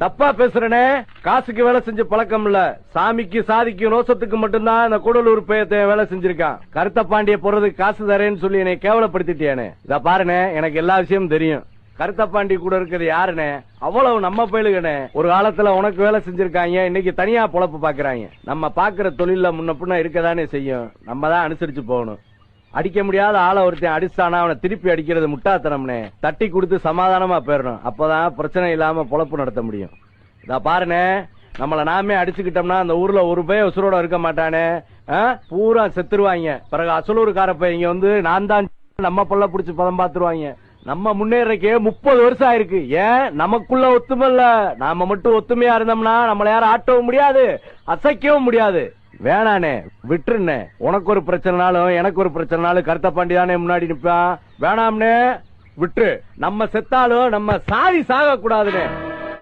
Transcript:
தப்பா பேசுறனே. காசுக்கு வேலை செஞ்ச பழக்கம் இல்ல. சாமிக்கு சாதிக்கு ரோசத்துக்கு மட்டும்தான் இந்த கூடலூர் பேயத்தை வேலை செஞ்சிருக்கான். கருத்த பாண்டிய போறதுக்கு காசு தரேன்னு சொல்லி என்னை கேவலப்படுத்திட்டேனே. இத பாருனே, எனக்கு எல்லா விஷயமும் தெரியும். கருத்த பாண்டி கூட இருக்கிறது யாருனே? அவ்வளவு நம்ம பயிலுகனே. ஒரு காலத்துல உனக்கு வேலை செஞ்சிருக்காங்க, இன்னைக்கு தனியா பொழப்பு பாக்குறாங்க. நம்ம பாக்குற தொழில முன்ன பின்ன இருக்கதானே செய்யும். நம்ம தான் அனுசரிச்சு போகணும். அடிக்க முடியாத ஆளை ஒருத்தன் அடிச்சானா அவனை திருப்பி அடிக்கிறது முட்டாத்தனம்னே. தட்டி கொடுத்து சமாதானமா போயிடணும். அப்பதான் பிரச்சனை இல்லாம பொழப்பு நடத்த முடியும். இத பாருனே, நம்மள நாமே அடிச்சுக்கிட்டோம்னா அந்த ஊர்ல ஒரு பைய உசுரோட இருக்க மாட்டானே. பூரா செத்துருவாங்க. பிறகு அசலூருக்கார பையங்க வந்து நான் தான் நம்ம பொல்ல புடிச்சு பதம் பாத்துருவாங்க. நம்ம முன்னேறக்கே 30 வருஷம் ஆயிருக்கு. ஏன் நமக்குள்ள ஒத்துமை இல்ல. நாம மட்டும் ஒத்துமையா இருந்தோம்னா நம்மள யாரும் ஆட்டவும் முடியாது, அசைக்கவும் முடியாது. வேணானே, விட்டுருனே. உனக்கு ஒரு பிரச்சனைனாலும் எனக்கு ஒரு பிரச்சனைனாலும் கருத்த பாண்டி தானே முன்னாடி நிப்பான். வேணாம்னே, விட்டுரு. நம்ம செத்தாலும் நம்ம சாதி சாக கூடாதுன்னு